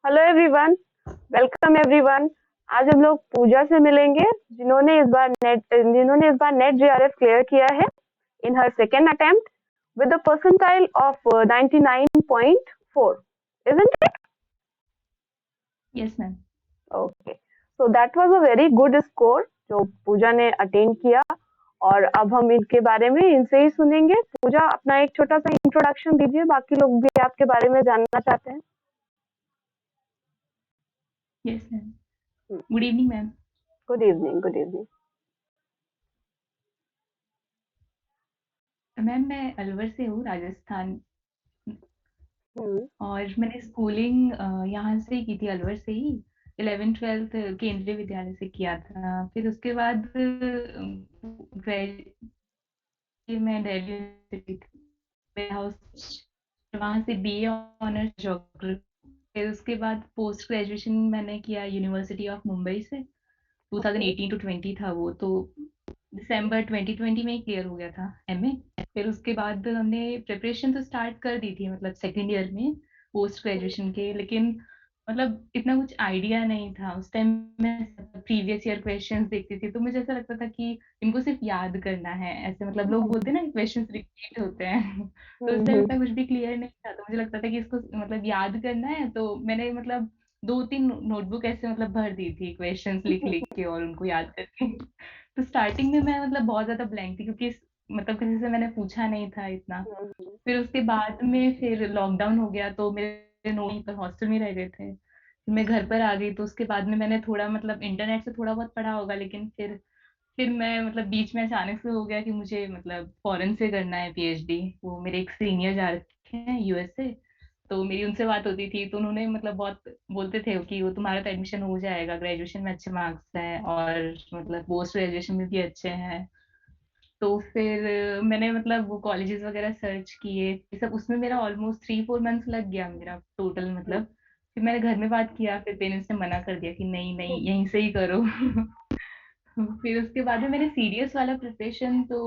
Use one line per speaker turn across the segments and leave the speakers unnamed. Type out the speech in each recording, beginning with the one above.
Hello everyone. Welcome everyone. आज हम लोग पूजा से मिलेंगे, जिन्होंने इस बार नेट जेआरएफ क्लियर किया है in her second attempt with the percentile of 99.4। Isn't it?
Yes ma'am.
Okay, so that was a very good score जो पूजा ने अटेन किया। और अब हम इनके बारे में इनसे ही सुनेंगे। पूजा, अपना एक छोटा सा इंट्रोडक्शन दीजिए, बाकी लोग भी आपके बारे में जानना चाहते हैं।
Yes ma'am. Good evening ma'am.
Good evening, good evening.
Ma'am मैं अलवर से हूँ, राजस्थान।
हम्म।
और मैंने स्कूलिंग यहाँ से ही की थी, अलवर से ही। 11th 12th केंद्रीय विद्यालय से किया था। फिर उसके बाद मैं दिल्ली यूनिवर्सिटी हाउस, वहाँ से बीए ऑनर्स ज्योग्राफी। फिर उसके बाद पोस्ट ग्रेजुएशन मैंने किया यूनिवर्सिटी ऑफ मुंबई से।
ओके।
2018 टू 20 था वो तो, दिसंबर 2020 में ही क्लियर हो गया था एमए। फिर उसके बाद हमने प्रिपरेशन तो स्टार्ट कर दी थी, मतलब सेकेंड ईयर में पोस्ट ग्रेजुएशन के। लेकिन मतलब इतना कुछ आइडिया नहीं था उस टाइम। मैं प्रीवियस ईयर क्वेश्चंस देखती थी तो मुझे ऐसा लगता था कि इनको सिर्फ याद करना है, ऐसे मतलब लोग बोलते हैं ना कि क्वेश्चंस रिपीट होते हैं। तो उस टाइम
हम्म।
इतना कुछ भी क्लियर नहीं था, तो मुझे लगता था कि इसको मतलब याद करना है। तो मैंने मतलब 2-3 नोटबुक ऐसे मतलब भर दी थी क्वेश्चंस लिख लिख के और उनको याद करके। तो स्टार्टिंग में मैं मतलब बहुत ज्यादा ब्लैंक थी, क्योंकि मतलब किसी से मैंने पूछा नहीं था इतना।
हम्म।
फिर उसके बाद में फिर लॉकडाउन हो गया तो मेरे नोनी पर हॉस्टल में रह गए थे। फिर मैं घर पर आ गई तो उसके बाद में मैंने थोड़ा मतलब इंटरनेट से थोड़ा बहुत पढ़ा होगा, लेकिन फिर मैं मतलब बीच में अचानक से हो गया कि मुझे मतलब फॉरेन से करना है पीएचडी। वो मेरे एक सीनियर जा रखे हैं यूएसए। तो मेरी उनसे बात होती थी तो उन्होंने मतलब बहुत बोलते थे कि वो तुम्हारा तो एडमिशन हो जाएगा, ग्रेजुएशन में अच्छे मार्क्स हैं और मतलब पोस्ट ग्रेजुएशन में भी अच्छे हैं। तो फिर मैंने मतलब वो कॉलेजेस वगैरह सर्च किए, ये सब उसमें मेरा ऑलमोस्ट 3-4 मंथ्स लग गया मेरा टोटल मतलब। फिर मैंने घर में बात किया, फिर पेरेंट्स ने मना कर दिया कि नहीं नहीं यहीं से ही करो। फिर उसके बाद में मैंने सीरियस वाला प्रिपरेशन तो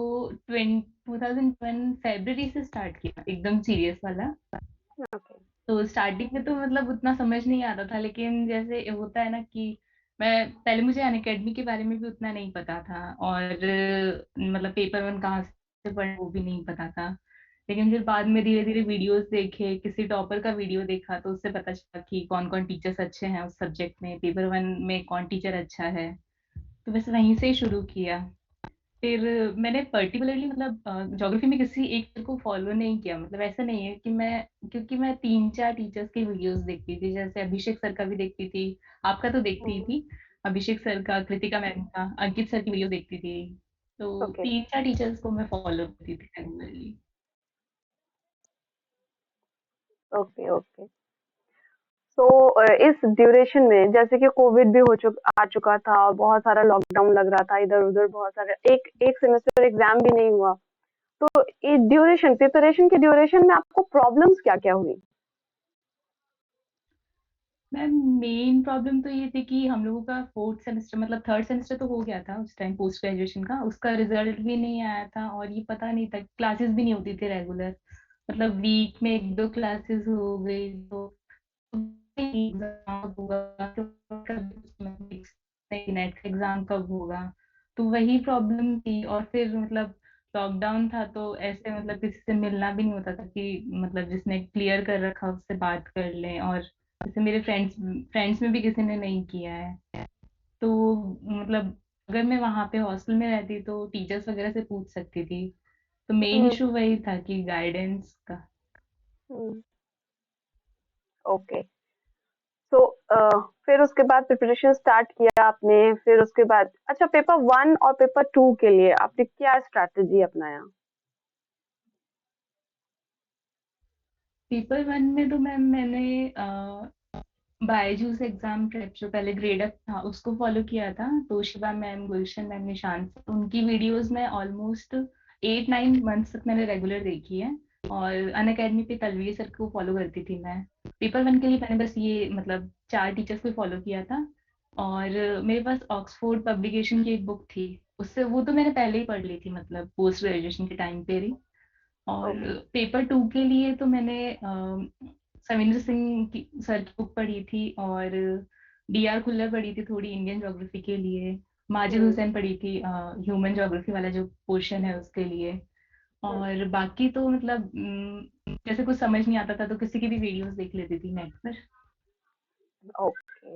2021 फरवरी से स्टार्ट किया, एकदम सीरियस वाला।
ओके।
तो स्टार्टिंग में तो मतलब उतना समझ नहीं आता था, लेकिन जैसे होता है ना कि मैं पहले, मुझे अनअकैडमी के बारे में भी उतना नहीं पता था। और मतलब पेपर वन कहाँ से पढ़े वो भी नहीं पता था। लेकिन फिर बाद में धीरे धीरे वीडियोस देखे, किसी टॉपर का वीडियो देखा तो उससे पता चला कि कौन कौन टीचर्स अच्छे हैं उस सब्जेक्ट में, पेपर वन में कौन टीचर अच्छा है। तो बस वहीं से ही शुरू किया। फिर मैंने पर्टिकुलरली मतलब ज्योग्राफी में किसी एक टीचर को फॉलो नहीं किया, मतलब ऐसा नहीं है कि मैं, क्योंकि मैं 3-4 टीचर्स के वीडियोस देखती थी, जैसे अभिषेक सर का भी देखती थी, आपका तो देखती ही थी, अभिषेक सर का, कृतिका मैम का, अंकित सर की वीडियो देखती थी। तो
ओके।
3-4 टीचर्स को मैं फॉलो करती थी रेगुलरली।
ओके। ओके। तो इस ड्यूरेशन में जैसे कि कोविड भी आ चुका था और बहुत सारा लॉकडाउन लग रहा था इधर उधर, बहुत सारे एक एक सेमेस्टर एग्जाम भी नहीं हुआ। तो इस ड्यूरेशन, प्रिपरेशन के ड्यूरेशन में आपको प्रॉब्लम्स क्या क्या हुई?
मैम मेन प्रॉब्लम तो ये थी कि हम लोगों का फोर्थ सेमेस्टर, मतलब थर्ड सेमेस्टर तो हो गया था उस टाइम पोस्ट ग्रेजुएशन का, उसका रिजल्ट भी नहीं आया था और ये पता नहीं था, क्लासेस भी नहीं होती थी रेगुलर। मतलब वीक में 1-2 क्लासेस हो गई तो एग्जाम होगा तो नेट एग्जाम कब होगा। तो वही प्रॉब्लम थी। और फिर मतलब लॉकडाउन था तो ऐसे मतलब किसी से मिलना भी नहीं होता था कि मतलब जिसने क्लियर कर रखा उससे बात कर लें। और जैसे मेरे फ्रेंड्स फ्रेंड्स में भी किसी ने नहीं किया है। तो मतलब अगर मैं वहां पे हॉस्टल में रहती तो टीचर्स वगैरह से पूछ सकती थी। तो मेन
हम्म।
इशू वही था कि गाइडेंस का।
हम्म। ओके। तो फिर उसके बाद प्रिपरेशन स्टार्ट किया आपने, फिर उसके बाद अच्छा, पेपर वन और पेपर टू के लिए आपने क्या स्ट्रैटेजी अपनाया?
पेपर वन में तो मैम मैंने बायजूस एग्जाम प्रेप जो पहले ग्रेड अप था उसको फॉलो किया था। तो शिवा मैम, गुलशन मैम, निशांत sir, उनकी वीडियोस में ऑलमोस्ट 8-9 मंथ्स तक मैंने रेगुलर देखी है। और अन अकेडमी पे तलवीर सर को फॉलो करती थी मैं। पेपर वन के लिए मैंने बस ये मतलब 4 टीचर्स को फॉलो किया था। और मेरे पास ऑक्सफोर्ड पब्लिकेशन की एक बुक थी, उससे वो तो मैंने पहले ही पढ़ ली थी, मतलब पोस्ट ग्रेजुएशन के टाइम पे ही। और
ओके।
पेपर टू के लिए तो मैंने सविंदर सिंह की सर की बुक पढ़ी थी, और डीआर खुल्लर पढ़ी थी थोड़ी इंडियन ज्योग्राफी के लिए। माजिद
हम्म।
हुसैन पढ़ी थी ह्यूमन ज्योग्राफी वाला जो पोर्शन है उसके लिए।
हम्म।
और बाकी तो मतलब जैसे कुछ समझ नहीं आता था तो किसी की भी वीडियोस देख लेती थी नेट पर।
ओके।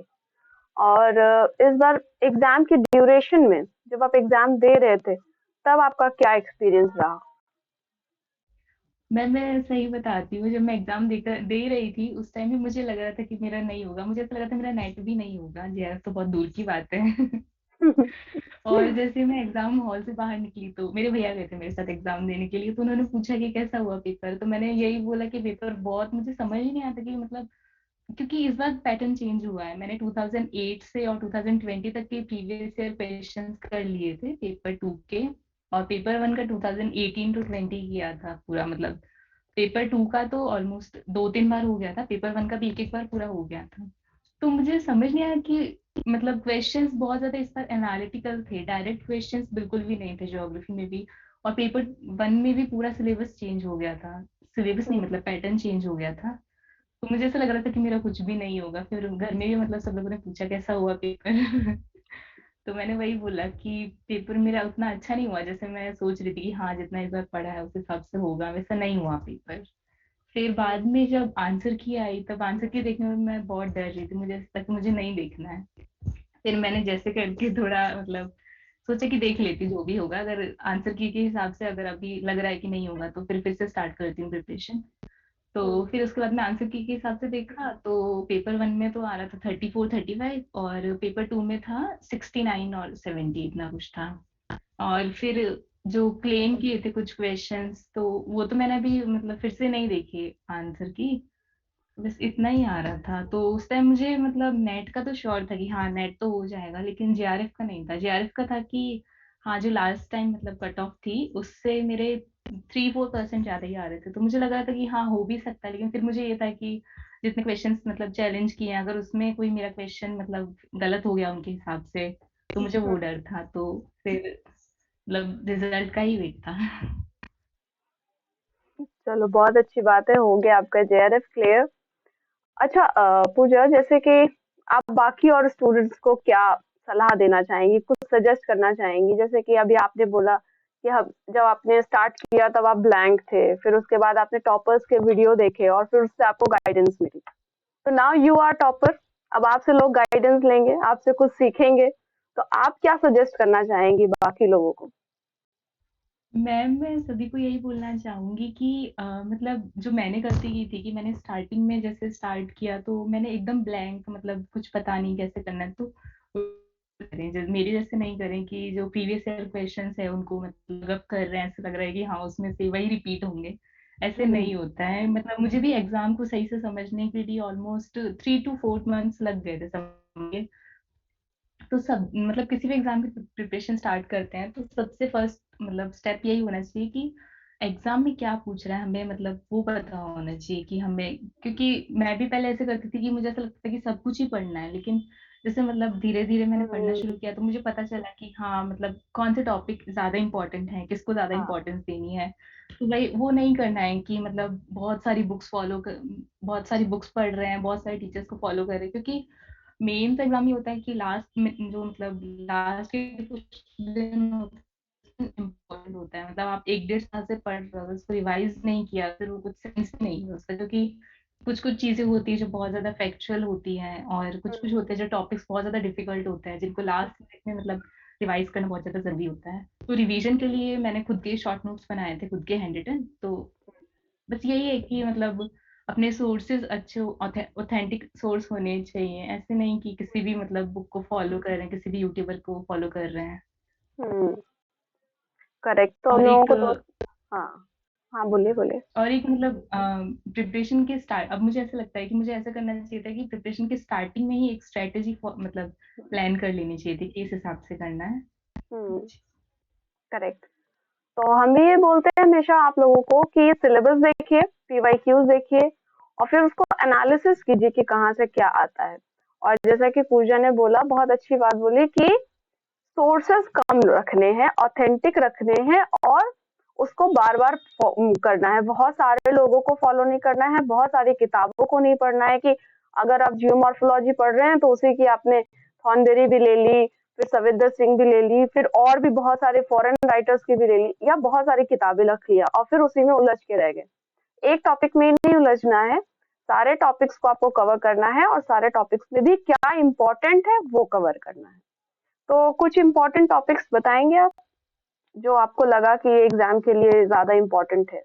और इस बार एग्जाम की ड्यूरेशन में जब आप एग्जाम दे रहे थे तब आपका क्या एक्सपीरियंस रहा?
मैं सही बताती हूँ, जब मैं एग्जाम देकर दे रही थी उस टाइम भी मुझे लग रहा था कि मेरा नहीं होगा, मुझे ऐसा लगा था मेरा नेट भी नहीं होगा, जेआरएफ तो बहुत दूर की बात है। और जैसे मैं एग्जाम हॉल से बाहर निकली तो मेरे भैया गए थे मेरे साथ एग्जाम देने के लिए, तो उन्होंने पूछा कि कैसा हुआ पेपर, तो मैंने यही बोला कि पेपर बहुत, मुझे समझ ही नहीं आता कि मतलब, क्योंकि इस बार पैटर्न चेंज हुआ है। मैंने 2008 से और 2020 तक के प्रीवियस ईयर क्वेश्चंस कर लिए थे पेपर टू के, और पेपर वन का 2018 टू 20 किया था पूरा, मतलब पेपर टू का तो ऑलमोस्ट दो तीन बार हो गया था, पेपर वन का भी एक एक बार पूरा हो गया था। तो मुझे समझ नहीं आया कि मतलब क्वेश्चंस बहुत ज्यादा इस बार एनालिटिकल थे, डायरेक्ट क्वेश्चंस बिल्कुल भी नहीं थे ज्योग्राफी में भी। और पेपर वन में भी पूरा सिलेबस चेंज हो गया था, सिलेबस नहीं मतलब पैटर्न चेंज हो गया था। तो मुझे ऐसा लग रहा था कि मेरा कुछ भी नहीं होगा, फिर घर में भी मतलब सब लोगों ने पूछा कैसा हुआ पेपर। तो मैंने वही बोला कि पेपर मेरा उतना अच्छा नहीं हुआ जैसे मैं सोच रही थी कि हाँ जितना इस बार पढ़ा है उस हिसाब से होगा, वैसा नहीं हुआ पेपर। फिर बाद में जब आंसर की आई तब आंसर की देखने में मैं बहुत डर रही थी, मुझे ऐसा था कि मुझे नहीं देखना है। फिर मैंने जैसे करके थोड़ा मतलब सोचा कि देख लेती हूँ जो भी होगा, अगर आंसर की के हिसाब से अगर अभी लग रहा है कि नहीं होगा तो फिर से स्टार्ट करती हूँ प्रिपरेशन। तो फिर उसके बाद में आंसर की के हिसाब से देखा तो पेपर वन में तो आ रहा था 34 35, और पेपर टू में था 69 और 70 इतना कुछ था। और फिर जो क्लेम किए थे कुछ क्वेश्चंस तो वो तो मैंने अभी मतलब फिर से नहीं देखे आंसर की, बस इतना ही आ रहा था। तो उस टाइम मुझे मतलब नेट का तो श्योर था कि हाँ नेट तो हो जाएगा, लेकिन जेआरएफ का नहीं था। जेआरएफ का था कि हाँ जो लास्ट टाइम मतलब कट ऑफ थी उससे मेरे 3 4% ज्यादा ही आ रहे थे, तो मुझे लग रहा था कि हाँ हो भी सकता है। लेकिन फिर मुझे ये था कि जितने क्वेश्चंस मतलब चैलेंज किए हैं, अगर उसमें कोई मेरा क्वेश्चन मतलब गलत हो गया उनके हिसाब से तो मुझे वो डर था। तो फिर मतलब रिजल्ट का ही वेट था।
चलो बहुत अच्छी बात है, हो गया आपका जेआरएफ क्लियर। अच्छा पूजा, जैसे कि आप बाकी और स्टूडेंट्स को क्या सलाह देना चाहेंगी, कुछ सजेस्ट करना चाहेंगी? जैसे कि अभी आपने बोला कि हम जब आपने स्टार्ट किया तब आप ब्लैंक थे, फिर उसके बाद आपने टॉपर्स के वीडियो देखे और फिर उससे आपको गाइडेंस मिली, तो नाउ यू आर टॉपर। अब आपसे लोग गाइडेंस लेंगे, आपसे कुछ सीखेंगे, तो आप क्या सजेस्ट करना चाहेंगी बाकी लोगों को?
मैं सभी को यही बोलना चाहूंगी कि मतलब जो मैंने गलती की थी कि मैंने स्टार्टिंग में जैसे स्टार्ट किया तो मैंने एकदम ब्लैंक, मतलब कुछ पता नहीं कैसे करना है, तो करें मेरे जैसे नहीं करें कि जो प्रीवियस ईयर क्वेश्चंस है उनको मतलब अब कर रहे हैं, ऐसा लग रहा है कि हाँ उसमें से वही रिपीट होंगे। ऐसे
हम्म।
नहीं होता है, मतलब मुझे भी एग्जाम को सही से समझने के लिए ऑलमोस्ट 3 to 4 months लग गए थे समझ। तो सब मतलब किसी भी एग्जाम की प्रिपरेशन स्टार्ट करते हैं तो सबसे फर्स्ट मतलब स्टेप यही होना चाहिए कि एग्जाम में क्या पूछ रहा है हमें, मतलब वो पता होना चाहिए कि हमें, क्योंकि मैं भी पहले ऐसे करती थी कि मुझे ऐसा लगता था कि सब कुछ ही पढ़ना है, लेकिन जैसे मतलब धीरे धीरे मैंने पढ़ना शुरू
हम्म।
किया तो मुझे पता चला कि हाँ मतलब कौन से टॉपिक ज्यादा इंपॉर्टेंट है, किसको ज्यादा
हाँ।
इंपॉर्टेंस देनी है। तो भाई वो नहीं करना है कि मतलब बहुत सारी बुक्स पढ़ रहे हैं, बहुत सारे टीचर्स को फॉलो कर रहे हैं, क्योंकि मेन तो एग्जाम ये होता है कि लास्ट में जो मतलब लास्ट के कुछ दिन इम्पोर्टेंट होता है, मतलब आप एक डेढ़ साल से पढ़ रहे हो उसको रिवाइज नहीं किया फिर वो कुछ सेंस नहीं है उसका, क्योंकि कुछ कुछ चीजें होती है जो बहुत ज्यादा फैक्चुअल होती हैं, और कुछ कुछ होते हैं जो टॉपिक्स बहुत ज्यादा डिफिकल्ट होते हैं जिनको लास्ट मिनट में मतलब रिवाइज करना बहुत ज्यादा जरूरी होता है। तो रिवीजन के लिए मैंने खुद के शॉर्ट नोट्स बनाए थे, खुद के हैंड रिटन। तो बस यही है कि मतलब अपने सोर्सेज अच्छे ऑथेंटिक सोर्स होने चाहिए, ऐसे नहीं कि किसी भी मतलब बुक को फॉलो कर रहे हैं, किसी भी यूट्यूबर को फॉलो कर रहे हैं।
हम्म। करेक्ट, तो हम
और
लोगों
एक
को तो। हाँ। हाँ, बोलिए बोलिए।
और एक मतलब प्रिपरेशन के स्टार्ट, अब मुझे ऐसा लगता है कि मुझे ऐसा करना चाहिए था कि प्रिपरेशन के स्टार्टिंग में ही एक स्ट्रेटेजी मतलब प्लान कर लेनी चाहिए थी कि इस हिसाब से करना है।
हम्म। करेक्ट। तो हम भी ये बोलते हैं हमेशा आप लोगों को कि सिलेबस देखिए, पीवाईक्यूज देखिए, और फिर उसको एनालिसिस कीजिए कि कहाँ से क्या आता है। और जैसा कि पूजा ने बोला, बहुत अच्छी बात बोली कि सोर्सेस कम रखने हैं, ऑथेंटिक रखने हैं, और उसको बार बार करना है, बहुत सारे लोगों को फॉलो नहीं करना है, बहुत सारी किताबों को नहीं पढ़ना है कि अगर आप जियोमॉर्फोलॉजी पढ़ रहे हैं तो उसी की आपने थॉर्नबेरी भी ले ली, फिर सविंदर सिंह भी ले ली, फिर और भी बहुत सारे फॉरेन राइटर्स की भी ले ली, या बहुत सारी किताबें रख लिया और फिर उसी में उलझ के रह गए। एक टॉपिक में नहीं उलझना है, सारे टॉपिक्स को आपको कवर करना है और सारे टॉपिक्स में भी क्या इम्पोर्टेंट है वो कवर करना है। तो कुछ इम्पोर्टेंट टॉपिक्स बताएंगे आप, जो आपको लगा कि ये एग्जाम के लिए ज्यादा इम्पोर्टेंट है?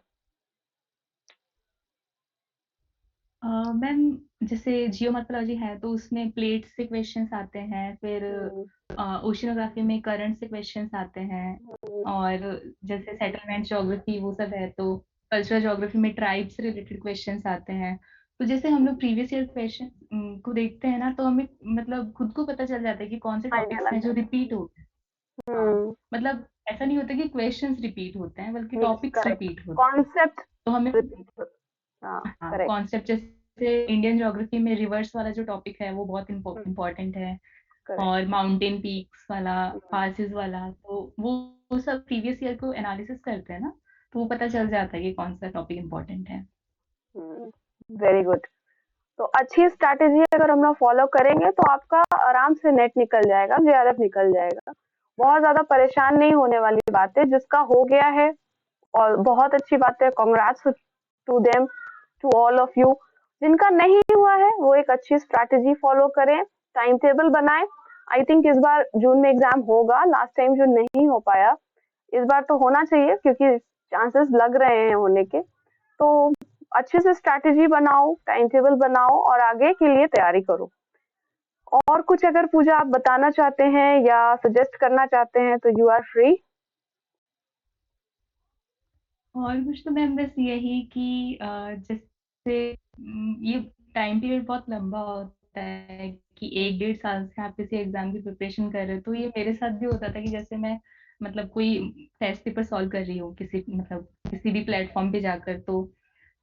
मैम, जैसे जियोमॉर्फोलॉजी है तो उसमें प्लेट से क्वेश्चंस आते हैं, फिर
हम्म,
ओशिनोग्राफी में करंट से क्वेश्चंस आते हैं,
हम्म,
और जैसे सेटलमेंट ज्योग्राफी वो सब है तो कल्चरल ज्योग्राफी में ट्राइब से रिलेटेड क्वेश्चंस आते हैं। तो जैसे हम लोग प्रीवियस ईयर क्वेश्चन को देखते हैं ना, तो हमें मतलब खुद को पता चल जाता है कि कौन से
आइडिया
टॉपिक्स
लग
हैं जो
जाता
रिपीट होते हैं।
है।
हाँ, मतलब ऐसा नहीं होता कि क्वेश्चंस रिपीट होते हैं, बल्कि
यस,
टॉपिक्स
करेक्ट,
रिपीट होते हैं।
कॉन्सेप्ट
तो हमें,
रिपीट। हाँ,
हाँ,
करेक्ट,
कॉन्सेप्ट जैसे इंडियन ज्योग्राफी में रिवर्स वाला जो टॉपिक है वो बहुत इम्पोर्टेंट है,
करेक्ट।
और माउंटेन पीक्स वाला, पासिस वाला, तो वो सब प्रीवियस ईयर को एनालिसिस करते हैं ना, तो वो पता चल जाता है कि कौन सा टॉपिक इम्पोर्टेंट है।
Very good. तो अच्छी स्ट्रैटेजी अगर हम लोग फॉलो करेंगे तो आपका आराम से नेट निकल जाएगा, जेआरएफ निकल जाएगा। बहुत ज्यादा परेशान नहीं होने वाली बात है, जिसका हो गया है और बहुत अच्छी बात है, congrats to them, to all of you. जिनका नहीं हुआ है वो एक अच्छी स्ट्रैटेजी फॉलो करें, टाइम टेबल बनाएं। आई थिंक इस बार जून में एग्जाम होगा, लास्ट टाइम जो नहीं हो पाया, इस बार तो होना चाहिए क्योंकि चांसेस लग रहे हैं होने के। तो अच्छे से स्ट्रैटेजी बनाओ, टाइम टेबल बनाओ और आगे के लिए तैयारी करो। और कुछ अगर पूजा आप बताना चाहते हैं या सजेस्ट करना चाहते हैं तो यू आर फ्री।
और कुछ तो मैम बस यही कि जैसे ये टाइम पीरियड बहुत लंबा होता है कि 1 डेढ़ साल से आप किसी एग्जाम की प्रिपरेशन कर रहे हो, तो ये मेरे साथ भी होता था कि जैसे मैं मतलब कोई टेस्ट पेपर सॉल्व कर रही हूँ किसी मतलब किसी भी प्लेटफॉर्म पे जाकर, तो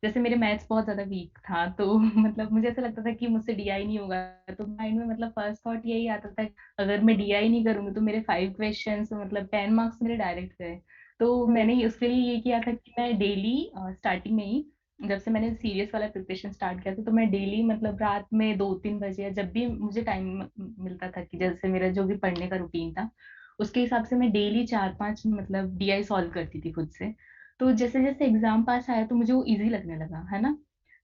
जैसे मेरे मैथ्स बहुत ज्यादा वीक था, तो मतलब मुझे ऐसा लगता था कि मुझसे डीआई नहीं होगा। तो माइंड में मतलब फर्स्ट थॉट यही आता था कि अगर मैं डीआई नहीं करूंगी तो मेरे 5 क्वेश्चंस मतलब 10 मार्क्स मेरे डायरेक्ट गए। तो मैंने उसके लिए ये किया था कि मैं डेली स्टार्टिंग में ही, जब से मैंने सीरियस वाला प्रिपरेशन स्टार्ट किया था, तो मैं डेली मतलब रात में 2-3 बजे या जब भी मुझे टाइम मिलता था, कि जैसे मेरा जो भी पढ़ने का रूटीन था उसके हिसाब से मैं डेली 4-5 मतलब डीआई सॉल्व करती थी खुद से। तो जैसे जैसे एग्जाम पास आया तो मुझे वो इजी लगने लगा है ना।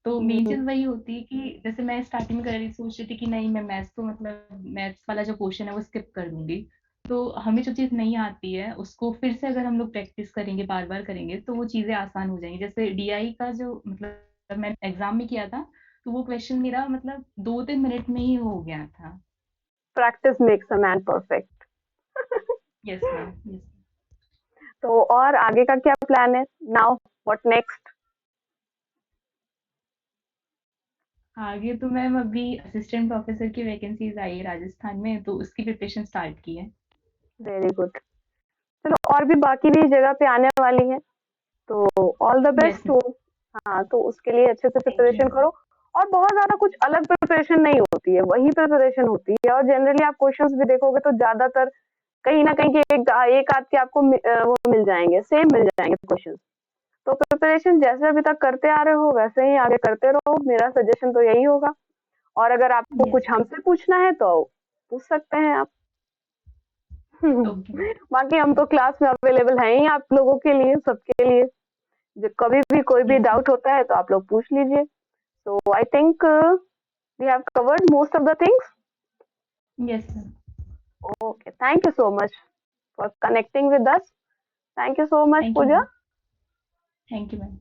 तो मेन चीज वही होती है कि जैसे मैं स्टार्टिंग में कर रही सोच रही थी कि नहीं मैं मैथ्स तो मतलब मैथ्स वाला जो क्वेश्चन है वो स्किप कर दूंगी। तो हमें जो चीज नहीं आती है उसको फिर से अगर हम लोग प्रैक्टिस करेंगे, बार बार करेंगे, तो वो चीजें आसान हो जाएंगी। जैसे डीआई का जो मतलब मैं एग्जाम में किया था, तो वो क्वेश्चन मेरा मतलब 2-3 मिनट में ही हो गया था।
Practice makes a man perfect.
Yes ma'am, yes.
तो और आगे का क्या प्लान है नाउ, व्हाट नेक्स्ट?
आगे तो मैम अभी असिस्टेंट प्रोफेसर की वैकेंसीज आई है राजस्थान में, तो उसकी प्रिपरेशन स्टार्ट की है।
Very good. चलो, और भी बाकी भी जगह पे आने वाली है, तो all the
yes
best
ma'am.
हो। हाँ, तो उसके लिए अच्छे से
थैंक यू
प्रिपरेशन
मैम।
करो। और बहुत ज्यादा कुछ अलग प्रिपरेशन नहीं होती है, वही प्रिपरेशन होती है। और जनरली आप क्वेश्चंस भी देखोगे तो ज्यादातर कहीं ना कहीं के एक आध के आपको वो मिल जाएंगे, सेम मिल जाएंगे क्वेश्चंस। तो प्रिपरेशन जैसे अभी तक करते आ रहे हो वैसे ही आगे करते रहो, मेरा सजेशन तो यही होगा। और अगर आपको
यस
कुछ हमसे पूछना है तो पूछ सकते हैं आप।
Okay ma'am.
बाकी हम तो क्लास में अवेलेबल हैं ही आप लोगों के लिए, सबके लिए। जब कभी भी कोई भी
यस
डाउट होता है तो आप लोग पूछ लीजिए। So I think we have covered most of the things.
Ma'am. Yes ma'am.
Okay, thank you so much for connecting with us. Thank you so much,
thank you
Pooja.
Ma'am. Thank you ma'am.